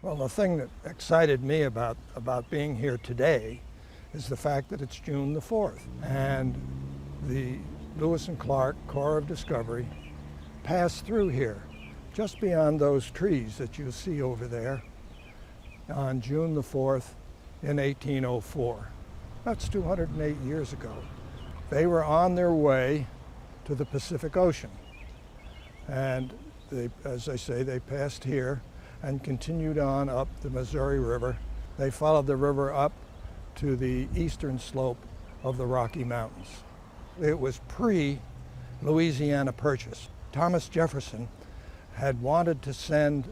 Well, the thing that excited me about being here today is the fact that it's June the 4th, and the Lewis and Clark Corps of Discovery passed through here, just beyond those trees that you see over there, on June the 4th in 1804. That's 208 years ago. They were on their way to the Pacific Ocean, and as I say, they passed here and continued on up the Missouri River. They followed the river up to the eastern slope of the Rocky Mountains. It was pre-Louisiana Purchase. Thomas Jefferson had wanted to send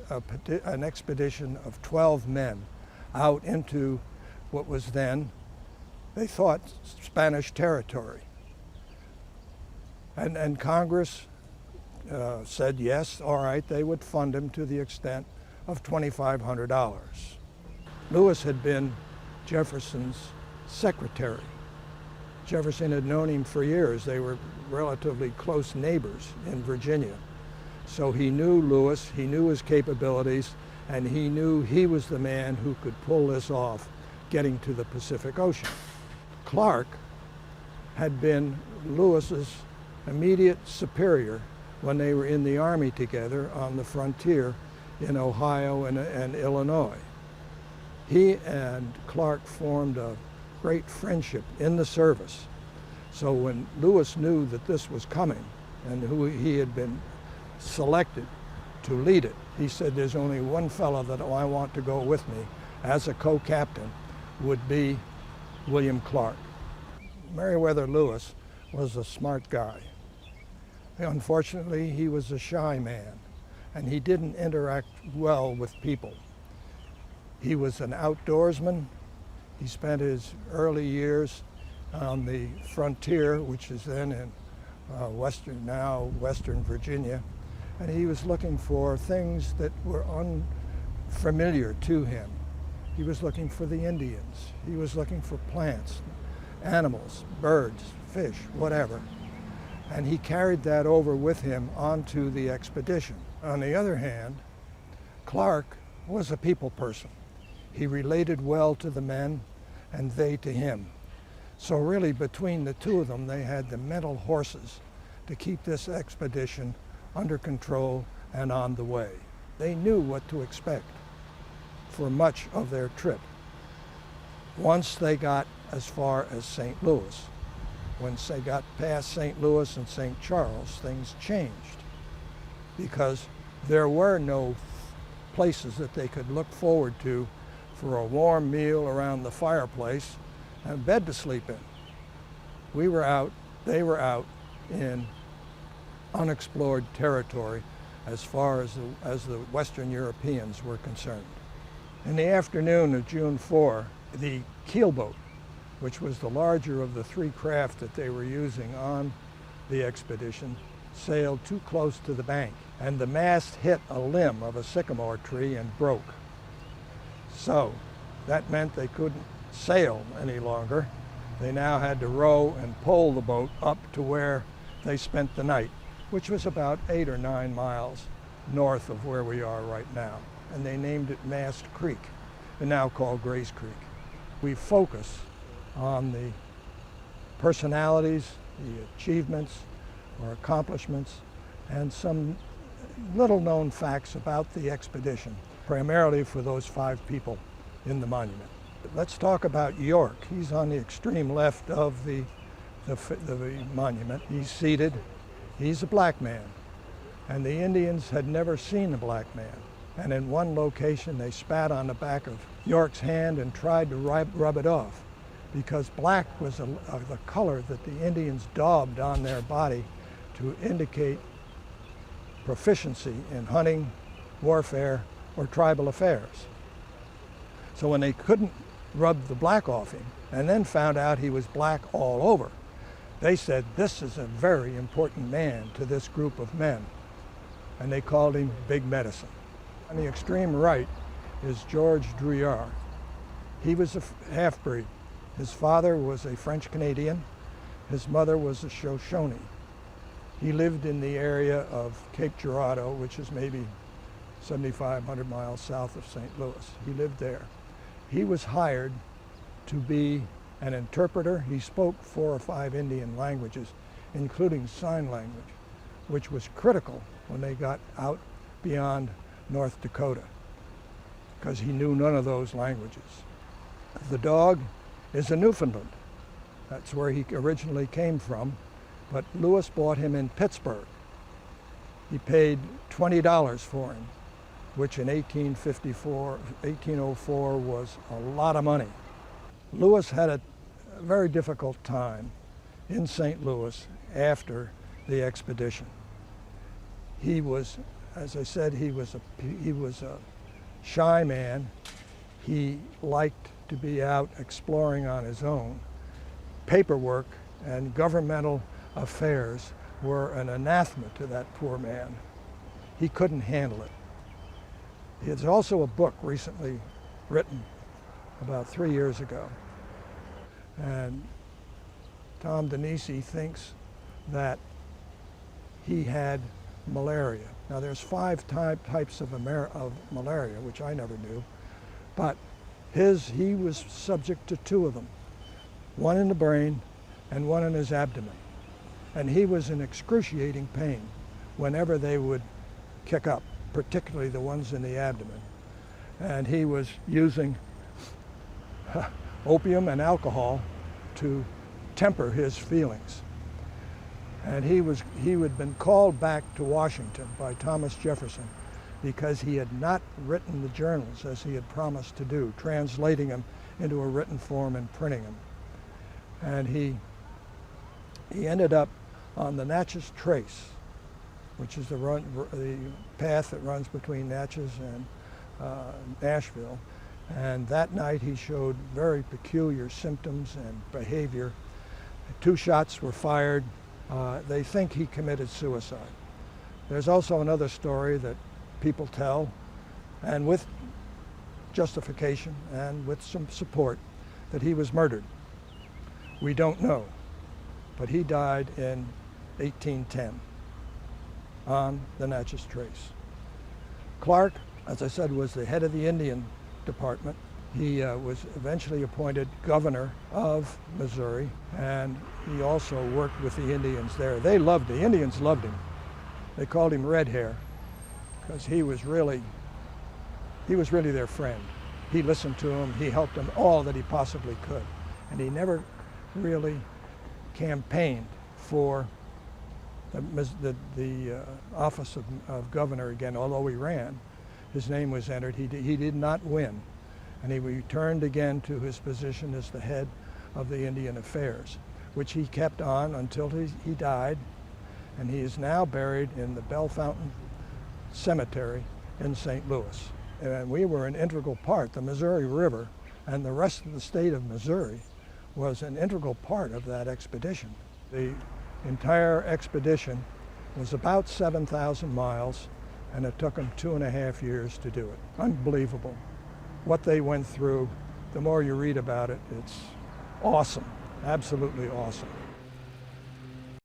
an expedition of 12 men out into what was then, they thought, Spanish territory. And Congress said yes, all right, they would fund him to the extent of $2,500. Lewis had been Jefferson's secretary. Jefferson had known him for years. They were relatively close neighbors in Virginia. So he knew Lewis, he knew his capabilities, and he knew he was the man who could pull this off, getting to the Pacific Ocean. Clark had been Lewis's immediate superior when they were in the Army together on the frontier in Ohio and Illinois. He and Clark formed a great friendship in the service. So when Lewis knew that this was coming and who he had been selected to lead it, he said, there's only one fellow that I want to go with me as a co-captain, would be William Clark. Meriwether Lewis was a smart guy. Unfortunately, he was a shy man, and he didn't interact well with people. He was an outdoorsman. He spent his early years on the frontier, which is then in Western Virginia, and he was looking for things that were unfamiliar to him. He was looking for the Indians. He was looking for plants, animals, birds, fish, whatever. And he carried that over with him onto the expedition. On the other hand, Clark was a people person. He related well to the men and they to him. So really between the two of them, they had the mental horses to keep this expedition under control and on the way. They knew what to expect for much of their trip. Once they got as far as St. Louis, once they got past St. Louis and St. Charles, things changed because there were no places that they could look forward to for a warm meal around the fireplace and a bed to sleep in. We were out, they were out in unexplored territory as far as the Western Europeans were concerned. In the afternoon of June 4, the keelboat, which was the larger of the three craft that they were using on the expedition, sailed too close to the bank, and the mast hit a limb of a sycamore tree and broke. So that meant they couldn't sail any longer. They now had to row and pole the boat up to where they spent the night, which was about 8 or 9 miles north of where we are right now. And they named it Mast Creek, and now called Grace Creek. We focus on the personalities, the achievements or accomplishments, and some little-known facts about the expedition, primarily for those 5 people in the monument. Let's talk about York. He's on the extreme left of the monument. He's seated. He's a black man, and the Indians had never seen a black man. And in one location, they spat on the back of York's hand and tried to rub it off, because black was the color that the Indians daubed on their body to indicate proficiency in hunting, warfare, or tribal affairs. So when they couldn't rub the black off him, and then found out he was black all over, they said, this is a very important man to this group of men. And they called him Big Medicine. On the extreme right is George Drouillard. He was a half-breed. His father was a French-Canadian. His mother was a Shoshone. He lived in the area of Cape Girardeau, which is maybe 7,500 miles south of St. Louis. He lived there. He was hired to be an interpreter. He spoke 4 or 5 Indian languages, including sign language, which was critical when they got out beyond North Dakota, because he knew none of those languages. The dog is a Newfoundland. That's where he originally came from, but Lewis bought him in Pittsburgh. He paid $20 for him, which in 1804 was a lot of money. Lewis had a very difficult time in St. Louis after the expedition. He was, as I said, he was a shy man. He liked to be out exploring on his own. Paperwork and governmental affairs were an anathema to that poor man. He couldn't handle it. There's also a book recently written about 3 years ago. And Tom Denisi thinks that he had malaria. Now there's 5 types of malaria, which I never knew, but he was subject to 2 of them, one in the brain and one in his abdomen. And he was in excruciating pain whenever they would kick up, particularly the ones in the abdomen. And he was using opium and alcohol to temper his feelings. And he had been called back to Washington by Thomas Jefferson because he had not written the journals as he had promised to do, translating them into a written form and printing them. And he ended up on the Natchez Trace, which is the path that runs between Natchez and Nashville. And that night he showed very peculiar symptoms and behavior. 2 shots were fired. They think he committed suicide. There's also another story that people tell, and with justification and with some support, that he was murdered. We don't know, but he died in 1810 on the Natchez Trace. Clark, as I said, was the head of the Indian Department. He was eventually appointed governor of Missouri, and he also worked with the Indians there. The Indians loved him. They called him Red Hair because he was really their friend. He listened to them, he helped them all that he possibly could. And he never really campaigned for the office of governor again, although he ran. His name was entered. He did not win. And he returned again to his position as the head of the Indian Affairs, which he kept on until he died. And he is now buried in the Bell Fountain Cemetery in St. Louis. And we were an integral part. The Missouri River and the rest of the state of Missouri was an integral part of that expedition. The entire expedition was about 7,000 miles, and it took them 2.5 years to do it. Unbelievable. What they went through, the more you read about it, it's awesome, absolutely awesome.